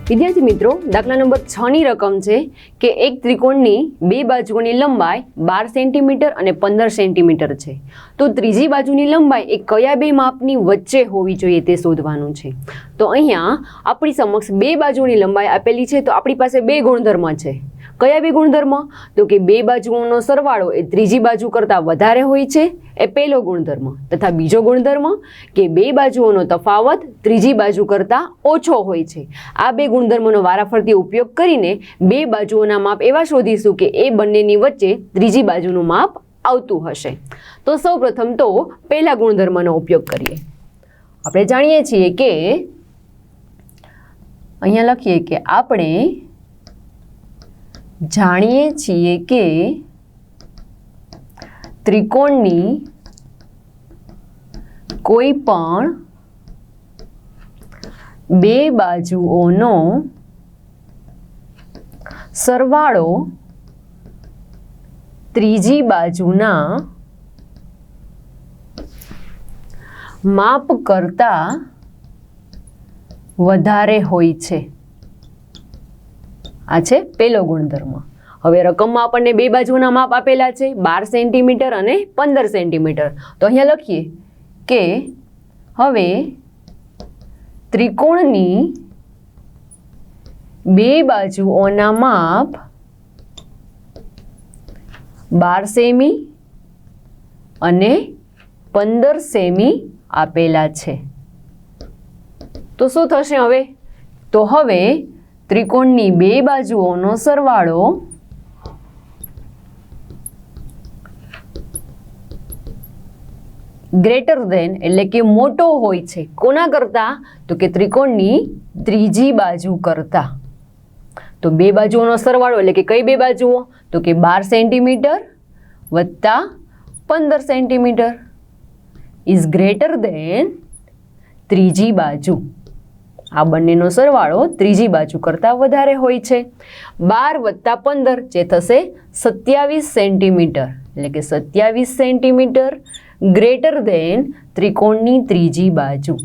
વિદ્યાર્થી મિત્રો, દાખલા નંબર 6 ની રકમ છે કે એક ત્રિકોણની બે બાજુઓની લંબાઈ 12 સેન્ટીમીટર અને 15 સેન્ટીમીટર છે. તો ત્રીજી બાજુની લંબાઈ એ કયા બે માપની વચ્ચે હોવી જોઈએ તે શોધવાનું છે. તો અહીંયા આપણી સમક્ષ બે બાજુઓની લંબાઈ આપેલી છે. તો આપણી પાસે બે ગુણધર્મ છે. કયા બે ગુણધર્મ? તો કે બે બાજુઓનો સરવાળો એ ત્રીજી બાજુ કરતાં વધારે હોય છે, એ પહેલો ગુણધર્મ. તથા બીજો ગુણધર્મ કે બે બાજુઓનો તફાવત ત્રીજી બાજુ કરતાં ઓછો હોય છે. આ બે ગુણધર્મોનો વારાફરતી ઉપયોગ કરીને બે બાજુઓના માપ એવા શોધીશું કે એ બંનેની વચ્ચે ત્રીજી બાજુનું માપ આવતું હશે. તો સૌપ્રથમ તો પહેલા ગુણધર્મનો ઉપયોગ કરીએ. આપણે જાણીએ છીએ કે અહીંયા લખીએ કે આપણે જાણીએ છીએ કે ત્રિકોણની કોઈ પણ બે બાજુઓનો સરવાળો ત્રીજી બાજુના માપ કરતાં વધારે હોય છે. આ છે પહેલો ગુણધર્મ. હવે રકમમાં આપણને બે બાજુના માપ આપેલા છે 12 સેન્ટીમીટર અને 15 સેન્ટીમીટર. તો અહીંયા લખીએ કે હવે ત્રિકોણની બે બાજુઓના માપ 12 સેમી અને 15 સેમી આપેલા છે. તો શું થશે હવે? તો હવે ત્રિકોણની બે બાજુઓનો સરવાળો ગ્રેટર ધેન એટલે કે મોટો હોય છે. કોના કરતાં? તો કે ત્રિકોણની ત્રીજી બાજુ કરતાં. તો બે બાજુઓનો સરવાળો એટલે કે કઈ બે બાજુઓ? તો કે 12 સેન્ટીમીટર વત્તા 15 સેન્ટીમીટર ઇઝ ગ્રેટર ધેન ત્રીજી બાજુ. આ બંનેનો સરવાળો ત્રીજી બાજુ કરતાં વધારે હોય છે. 12 વત્તા 15 જે થશે 27 સેન્ટીમીટર એટલે કે 27 સેન્ટીમીટર ગ્રેટર ધેન ત્રિકોણની ત્રીજી બાજુ.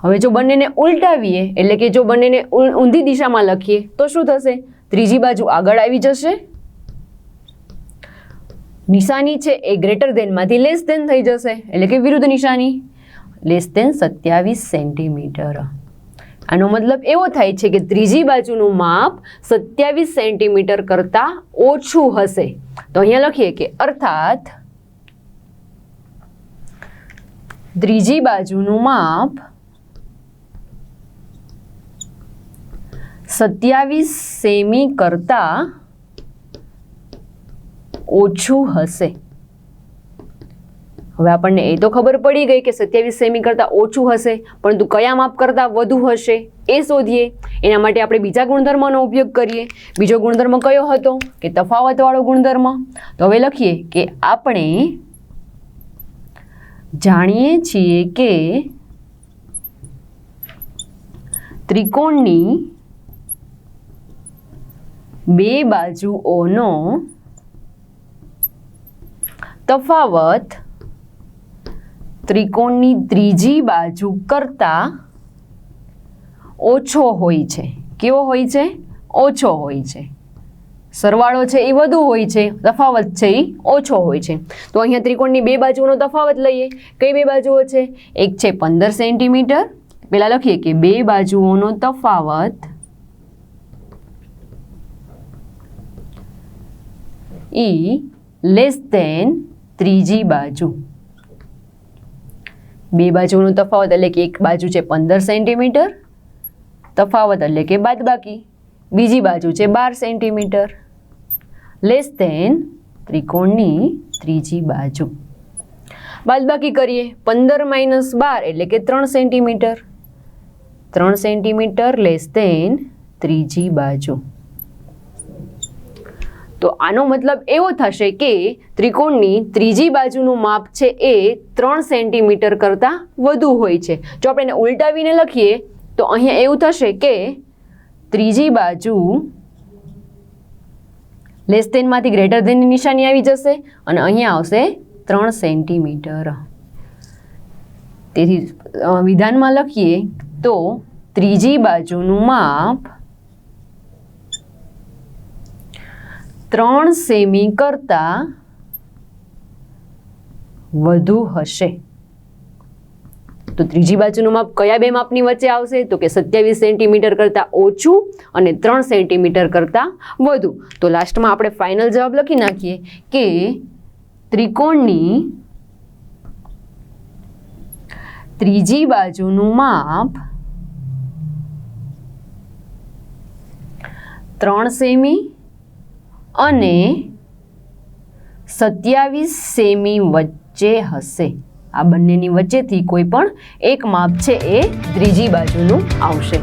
હવે જો બંનેને ઉલટાવીએ એટલે કે જો બંનેને ઊંધી દિશામાં લખીએ તો શું થશે? ત્રીજી બાજુ આગળ આવી જશે. નિશાની છે એ ગ્રેટર ધેનમાંથી લેસ ધેન થઈ જશે એટલે કે વિરુદ્ધ નિશાની. Less than 27 centimetre. આનો મતલબ એવો થાય છે કે ત્રીજી બાજુનું માપ 27 સેન્ટીમીટર કરતાં ઓછું હશે. તો અહીંયા લખીએ કે અર્થાત ત્રીજી બાજુનું માપ 27 સેમી કરતાં ઓછું હશે. હવે આપણને એ તો ખબર પડી ગઈ કે 27 સેમી કરતાં ઓછું હશે, પરંતુ કયા માપ કરતાં વધુ હશે એ શોધીએ. એના માટે આપણે બીજા ગુણધર્મનો ઉપયોગ કરીએ. બીજો ગુણધર્મ કયો હતો? કે તફાવતવાળો ગુણધર્મ. તો હવે લખીએ કે આપણે જાણીએ છીએ કે ત્રિકોણની બે બાજુઓનો તફાવત ત્રિકોણની ત્રીજી બાજુ કરતાં ઓછો હોય છે. કેવો હોય છે? ઓછો હોય છે. સરવાળો છે એ વધુ હોય છે, તફાવત છે એ ઓછો હોય છે. તો અહીંયા ત્રિકોણની બે બાજુઓનો તફાવત લઈએ. કઈ બે બાજુઓ છે? એક છે 15 સેન્ટીમીટર. પહેલા લખીએ કે બે બાજુઓનો તફાવત ઈ લેસ ધેન ત્રીજી બાજુ. બે બાજુનો તફાવત એટલે કે એક બાજુ છે 15 સેન્ટીમીટર, તફાવત એટલે કે બાદબાકી. બીજી બાજુ છે 12 સેન્ટીમીટર લેસ ધેન ત્રિકોણની ત્રીજી બાજુ. બાદબાકી કરીએ. 15 માઇનસ 12 એટલે કે 3 સેન્ટીમીટર. 3 સેન્ટીમીટર લેસ ધેન ત્રીજી બાજુ. તો આનો મતલબ એવો થશે કે ત્રિકોણની ત્રીજી બાજુનું માપ છે એ 3 સેન્ટીમીટર કરતાં વધુ હોય છે. જો આપણે એને ઉલટાવીને લખીએ તો અહીંયા એવું થશે કે ત્રીજી બાજુ લેસ ધેનમાંથી ગ્રેટર ધેનની નિશાની આવી જશે અને અહીંયા આવશે 3 સેન્ટીમીટર. તેથી વિધાનમાં લખીએ તો ત્રીજી બાજુનું માપ 3 સેમી કરતાં વધુ હશે. તો ત્રીજી બાજુનું માપ કયા બે માપની વચ્ચે આવશે? તો કે 27 સેન્ટીમીટર કરતાં ઓછું અને 3 સેન્ટીમીટર કરતાં વધુ. તો લાસ્ટમાં આપણે ફાઇનલ જવાબ લખી નાખીએ કે ત્રિકોણની ત્રીજી બાજુનું માપ 3 સેમી અને 27 સેમી વચ્ચે હશે. આ બંનેની વચ્ચેથી કોઈ પણ એક માપ છે એ ત્રીજી બાજુનું આવશે.